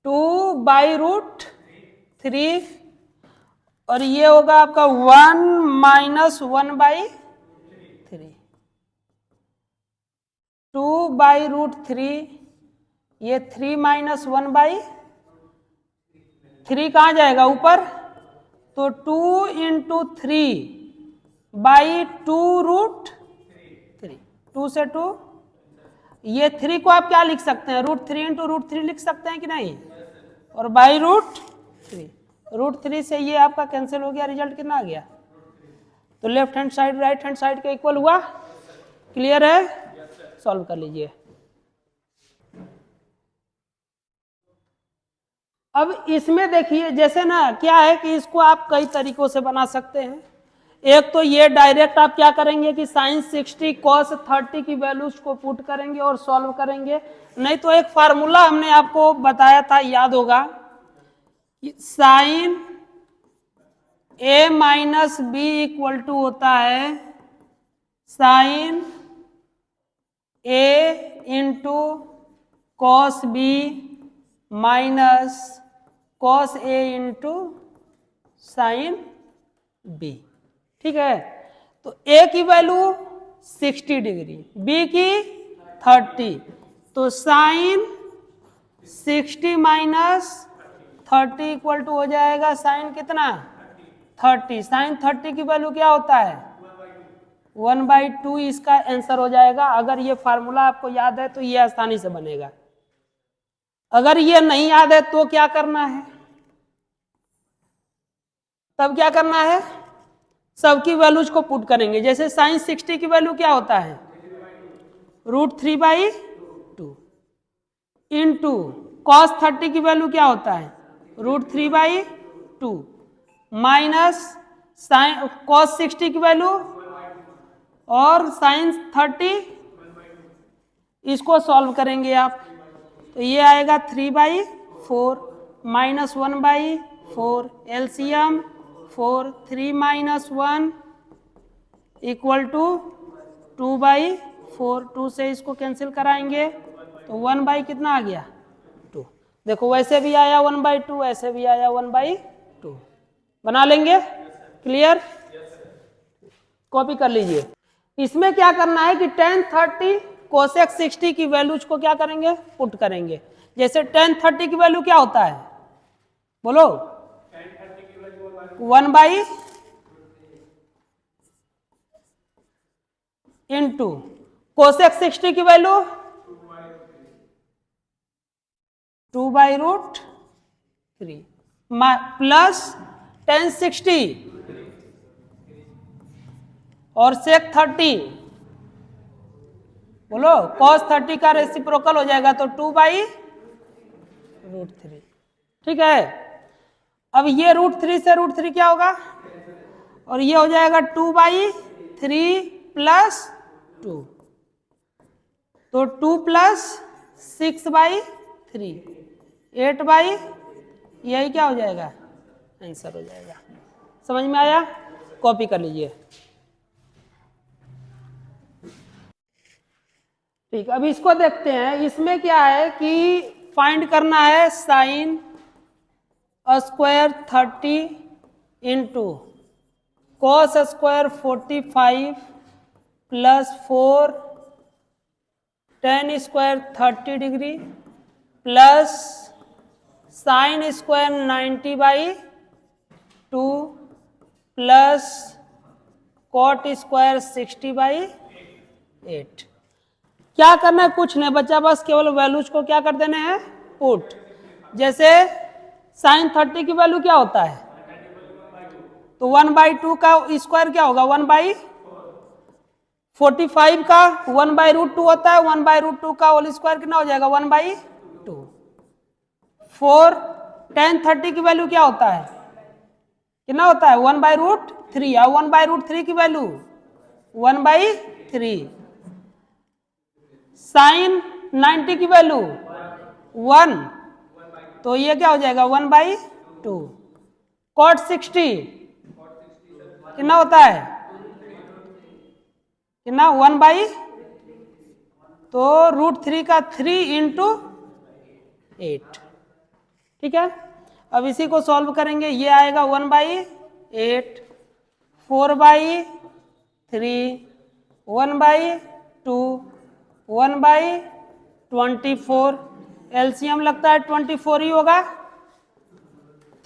2/√3 और ये होगा आपका 1 माइनस 1/3, 2/√3, ये 3 माइनस 1/3 कहाँ जाएगा ऊपर, तो 2 इंटू 3/2√3, 2 से 2, ये 3 को आप क्या लिख सकते हैं √3 इंटू √3 लिख सकते हैं कि नहीं, और बाई √3 से ये आपका कैंसिल हो गया, रिजल्ट कितना आ गया, तो left hand side right hand side के इक्वल हुआ। क्लियर है? सॉल्व कर लीजिए। अब इसमें देखिए जैसे ना क्या है कि इसको आप कई तरीकों से बना सकते हैं। एक तो ये डायरेक्ट आप क्या करेंगे कि sin 60 cos 30 की वैल्यूज को पुट करेंगे और सॉल्व करेंगे, नहीं तो एक फार्मूला हमने आपको बताया था, याद होगा, sin a minus B equal to होता है sin a into cos B minus cos A into sine B. ठीक है, तो ए की वैल्यू 60 डिग्री, बी की 30, तो साइन 60 माइनस 30 इक्वल टू हो जाएगा साइन कितना 30। साइन 30 की वैल्यू क्या होता है 1/2, इसका आंसर हो जाएगा। अगर ये फार्मूला आपको याद है तो ये आसानी से बनेगा, अगर ये नहीं याद है तो क्या करना है, तब क्या करना है, सबकी वैल्यूज को पुट करेंगे। जैसे साइन 60 की वैल्यू क्या होता है √3/2 इंटू कॉस 30 की वैल्यू क्या होता है √3/2 माइनस साइन कॉस 60 की वैल्यू और साइन 30, इसको सॉल्व करेंगे आप तो ये आएगा 3/4 minus 1/4, LCM 4, 3 minus 1 equal to 2/4, 2 से इसको कैंसिल कराएंगे तो 1 कितना आ गया 2। देखो वैसे भी आया 1/2, ऐसे भी आया 1/2, बना लेंगे। क्लियर? कॉपी कर लीजिए। इसमें क्या करना है कि tan 30 कोसेक 60 की वैल्यूज को क्या करेंगे पुट करेंगे। जैसे tan 30 की वैल्यू क्या होता है बोलो, 1 इंटू कोसेक 60 की वैल्यू 2/√3 प्लस tan 60 और sec 30, बोलो cos 30 का रेसिप्रोकल हो जाएगा तो 2/√3। ठीक है, अब ये √3 से √3 क्या होगा, और ये हो जाएगा 2/3 प्लस 2, तो 2 प्लस 6/3 8/, यही क्या हो जाएगा, आंसर हो जाएगा। समझ में आया, कॉपी कर लीजिए। ठीक, अब इसको देखते हैं। इसमें क्या है कि फाइंड करना है sine square 30 into cos square 45 plus 4 tan square 30 degree plus sine square 90/2 plus cot square 60/8। क्या करना है, कुछ नहीं बच्चा, बस केवल वैल्यूज को क्या कर देने हैं, पुट। जैसे साइन 30 की वैल्यू क्या होता है, तो 1/2 का स्क्वायर क्या होगा, 1/45 का 1/√2 होता है, 1/√2 का होल स्क्वायर कितना हो जाएगा, 1/2। 4 tan 30 की वैल्यू क्या होता है, कितना होता है, 1/√3, और 1/√3 की वैल्यू 1/3। साइन 90 की वैल्यू 1, तो ये क्या हो जाएगा 1/2। कॉट 60 कितना होता है, कितना 1/, तो √3 का 3 इंटू 8। ठीक है, अब इसी को सॉल्व करेंगे। ये आएगा 1/8, 4/3, 1/2, 1/24, एलसीएम लगता है 24 ही होगा।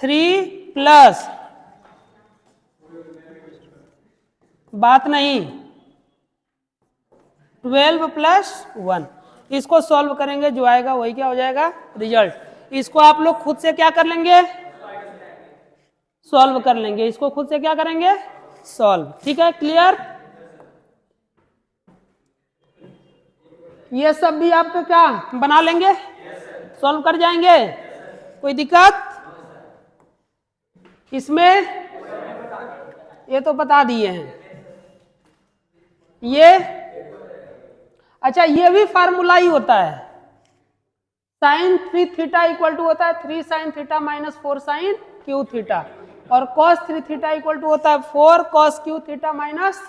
3 प्लस, बात नहीं, 12 प्लस 1, इसको सॉल्व करेंगे, जो आएगा वही क्या हो जाएगा, रिजल्ट। इसको आप लोग खुद से क्या कर लेंगे, सॉल्व कर लेंगे। इसको खुद से क्या करेंगे, सॉल्व। ठीक है, क्लियर। ये सब भी आप क्या बना लेंगे, सॉल्व कर जाएंगे, कोई दिक्कत इसमें, ये तो बता दिए हैं। ये अच्छा, ये भी फार्मूला ही होता है, साइन 3 थीटा इक्वल टू होता है 3 sine theta minus 4 sine cube theta, और कॉस 3 थीटा इक्वल टू होता है 4 cos cube theta minus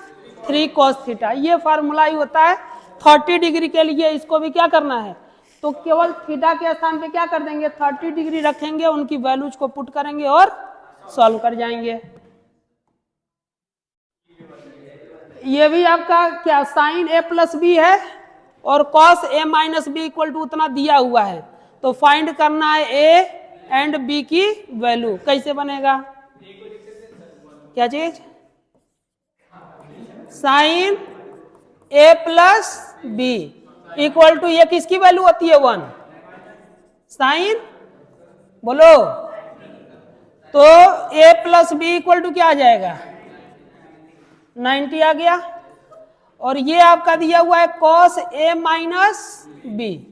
3 cos theta. ये फार्मूला ही होता है 30 डिग्री के लिए। इसको भी क्या करना है, तो केवल थीटा के स्थान पे क्या कर देंगे, 30 डिग्री रखेंगे, उनकी वैल्यूज को पुट करेंगे और सॉल्व कर जाएंगे। ये भी आपका क्या साइन a प्लस बी है, और cos a minus B equal to उतना दिया हुआ है, तो फाइंड करना है a एंड b की वैल्यू। कैसे बनेगा, क्या चीज, sine a plus B equal to, ये किसकी वैल्यू होती है, 1, साइन, बोलो, तो a plus B equal to क्या आ जाएगा, 90 आ गया। और ये आपका दिया हुआ है cos a minus B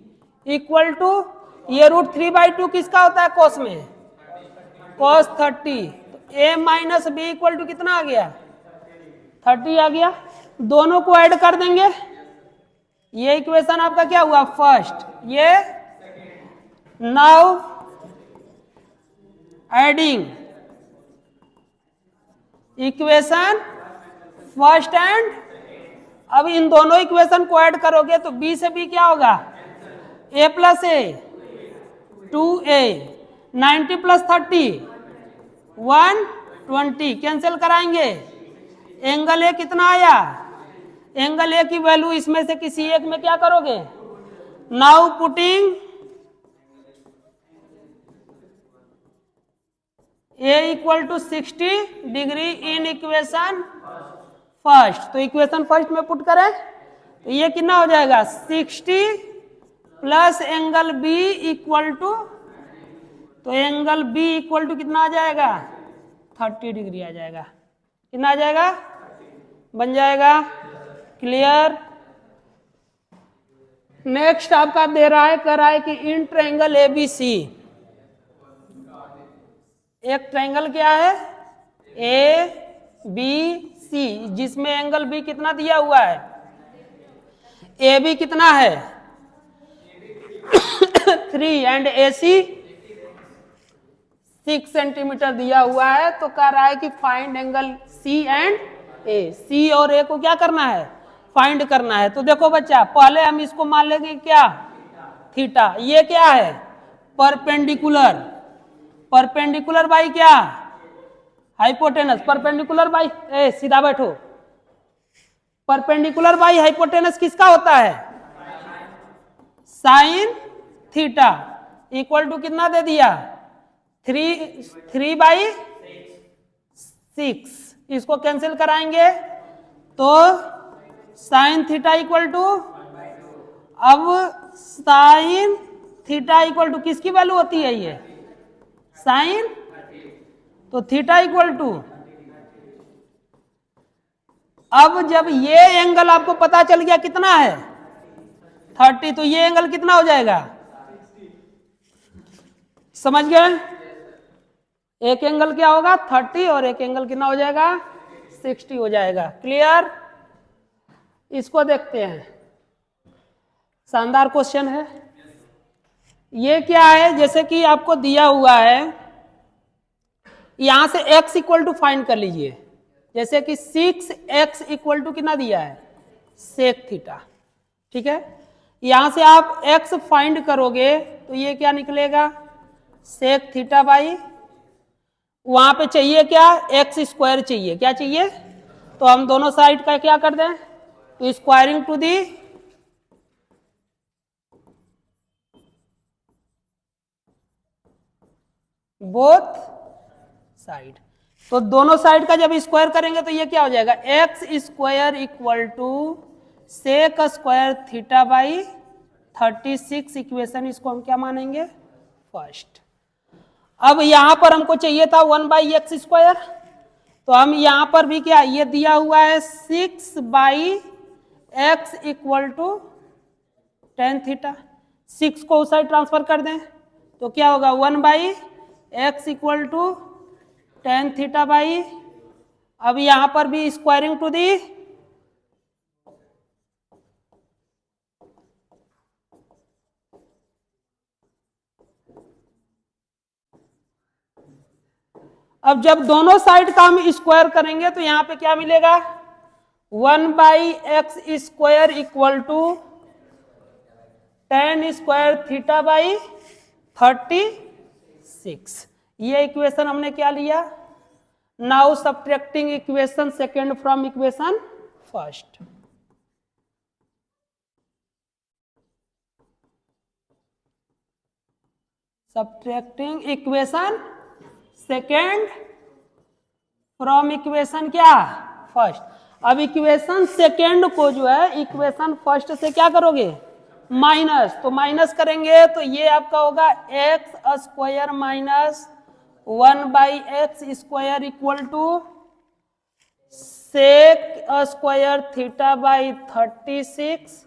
equal to, ये √3/2 किसका होता है cos में, cos 30, तो a minus B equal to कितना आ गया, 30 आ गया। दोनों को ऐड कर देंगे, ये इक्वेशन आपका क्या हुआ, फर्स्ट। ये now adding equation first and, अब इन दोनों इक्वेशन को ऐड करोगे तो b से b क्या होगा, a plus a 2a, 90 plus 30 120, cancel कराएंगे, एंगल ए कितना आया, एंगल ए की वैल्यू इसमें से किसी एक में क्या करोगे, now putting A equal to 60 degree in equation first. तो इक्वेशन फर्स्ट में पुट करें तो ये कितना हो जाएगा 60 plus angle B equal to, तो एंगल बी इक्वल टू कितना आ जाएगा 30 डिग्री आ जाएगा। कितना आ जाएगा, बन जाएगा। क्लियर। नेक्स्ट आपका दे रहा है, कर रहा है कि इन ट्रायंगल एबीसी, एक ट्रायंगल क्या है ए बी सी, जिसमें एंगल बी कितना दिया हुआ है, ए बी कितना है 3 एंड ए सी 6 सेंटीमीटर दिया हुआ है। तो कह रहा है कि फाइंड एंगल सी एंड ए, सी और ए को क्या करना है, फाइंड करना है। तो देखो बच्चा, पहले हम इसको मान लेंगे क्या, थीटा। ये क्या है, परपेंडिकुलर, परपेंडिकुलर बाई क्या, हाइपोटेनस। परपेंडिकुलर बाई, ए सीधा बैठो, परपेंडिकुलर बाई हाइपोटेनस किसका होता है, साइन थीटा इक्वल टू कितना दे दिया 3/6। इसको कैंसिल कराएंगे तो साइन थीटा इक्वल टू, अब साइन थीटा इक्वल टू किसकी वैल्यू होती है, ये साइन, तो थीटा इक्वल टू, अब जब ये एंगल आपको पता चल गया कितना है 30, तो ये एंगल कितना हो जाएगा, समझ गए। एक एंगल क्या होगा 30 और एक एंगल कितना हो जाएगा 60 हो जाएगा। क्लियर। इसको देखते हैं, शानदार क्वेश्चन है। ये क्या है, जैसे कि आपको दिया हुआ है, यहां से x इक्वल टू फाइंड कर लीजिए। जैसे कि 6x इक्वल टू कितना दिया है सेक थीटा, ठीक है। यहां से आप x फाइंड करोगे तो ये क्या निकलेगा सेक थीटा बाई, वहां पे चाहिए क्या एक्स स्क्वायर चाहिए, क्या चाहिए, तो हम दोनों साइड का क्या कर दें, तो squaring to the both side. तो दोनों साइड का जब स्क्वायर करेंगे तो ये क्या हो जाएगा X square equal to sec square theta by 36। Equation इसको हम क्या मानेंगे फर्स्ट। अब यहां पर हमको चाहिए था 1/x स्क्वायर, तो हम यहां पर भी क्या, ये दिया हुआ है 6/x equal to tan theta, 6 को उस साइड ट्रांसफर कर दें तो क्या होगा 1/x equal to tan theta by, अब यहां पर भी स्क्वायरिंग टू दी अब जब दोनों साइड का हम स्क्वायर करेंगे तो यहां पे क्या मिलेगा 1/x square equal to tan square theta by 36। ये इक्वेशन हमने क्या लिया, now subtracting equation second from equation first. Subtracting equation second from equation क्या फर्स्ट। अब इक्वेशन सेकेंड को जो है इक्वेशन फर्स्ट से क्या करोगे माइनस, तो माइनस करेंगे तो ये आपका होगा X square minus 1/x square equal to sec square theta by 36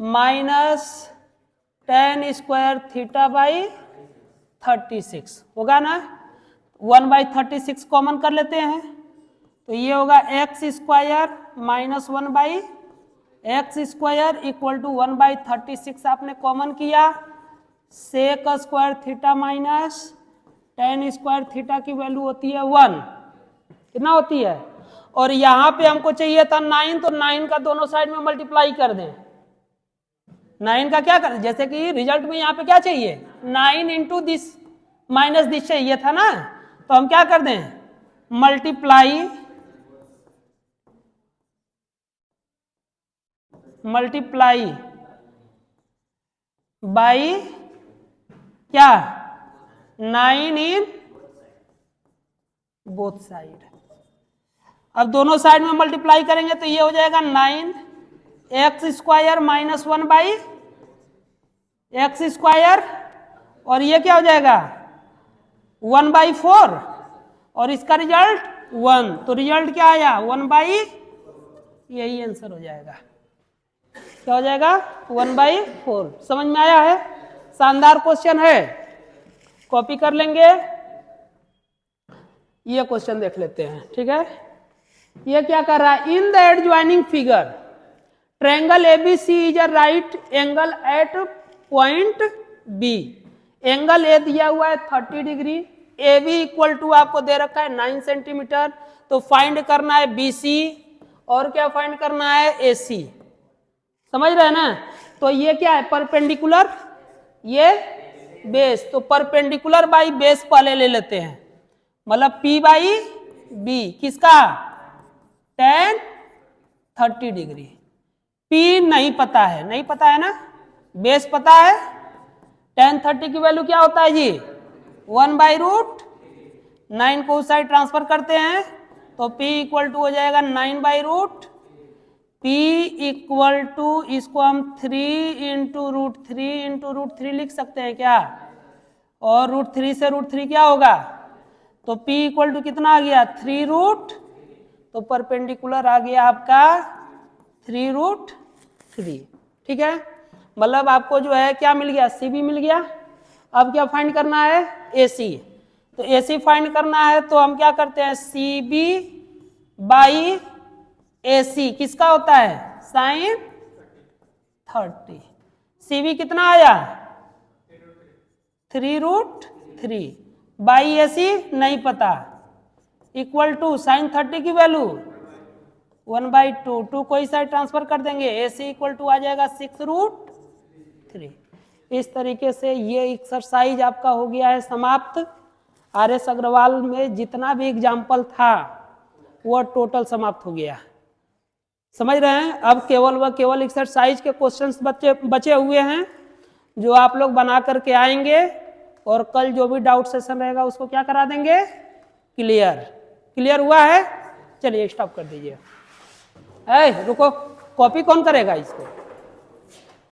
minus tan square theta by 36 होगा ना। 1/36 कॉमन कर लेते हैं तो ये होगा X square minus 1/x square equal to 1/36 आपने कॉमन किया, sec square theta minus tan square theta की वैल्यू होती है 1, कितना होती है, और यहां पे हमको चाहिए था 9, तो 9 का दोनों साइड में मल्टीप्लाई कर दें। 9 का क्या कर, जैसे कि रिजल्ट में यहाँ पे क्या चाहिए 9 इंटू दिस माइनस दिस चाहिए था ना, तो हम क्या कर दें मल्टीप्लाई बाई क्या 9 इन बोथ साइड। अब दोनों साइड में मल्टीप्लाई करेंगे तो ये हो जाएगा 9x² माइनस 1/x², और ये क्या हो जाएगा 1/4, और इसका रिजल्ट 1, तो रिजल्ट क्या आया 1/, यही आंसर हो जाएगा। क्या हो जाएगा 1/4। समझ में आया है? शानदार क्वेश्चन है, कॉपी कर लेंगे। ये क्वेश्चन देख लेते हैं, ठीक है। ये क्या कर रहा है, in the adjoining figure triangle ABC is a right angle at point B। Angle A दिया हुआ है 30 डिग्री, AB इक्वल टू आपको दे रखा है 9 सेंटीमीटर, तो फाइंड करना है BC, और क्या फाइंड करना है AC। समझ रहे हैं ना? तो ये क्या है परपेंडिकुलर, ये बेस, तो परपेंडिकुलर बाई बेस पहले ले लेते हैं, मतलब P/B किसका tan 30 डिग्री। P नहीं पता है, नहीं पता है ना, बेस पता है। tan 30 की वैल्यू क्या होता है जी 1/√9 को उस साइड ट्रांसफर करते हैं तो P इक्वल टू हो जाएगा 9/√, P इक्वल टू इसको हम 3 इंटू √3 लिख सकते हैं क्या, और √3 से √3 क्या होगा, तो P इक्वल टू कितना आ गया 3√, तो परपेंडिकुलर आ गया आपका 3√3। ठीक है, मतलब आपको जो है क्या मिल गया CB मिल गया। अब क्या फाइंड करना है AC, तो AC फाइंड करना है तो हम क्या करते हैं CB/AC किसका होता है sin 30। CB कितना आया 3√3 बाई AC नहीं पता, इक्वल टू sin 30 की वैल्यू 1/2, 2 को इस साइड ट्रांसफर कर देंगे, AC इक्वल टू आ जाएगा 6√3। इस तरीके से ये एक्सरसाइज आपका हो गया है समाप्त। RS अग्रवाल में जितना भी एग्जाम्पल था वो टोटल समाप्त हो गया। समझ रहे हैं? अब केवल व केवल एक्सरसाइज के क्वेश्चंस बचे हुए हैं जो आप लोग बना करके आएंगे, और कल जो भी डाउट सेशन रहेगा उसको क्या करा देंगे क्लियर हुआ है? चलिए स्टॉप कर दीजिए। रुको, कॉपी कौन करेगा इसको?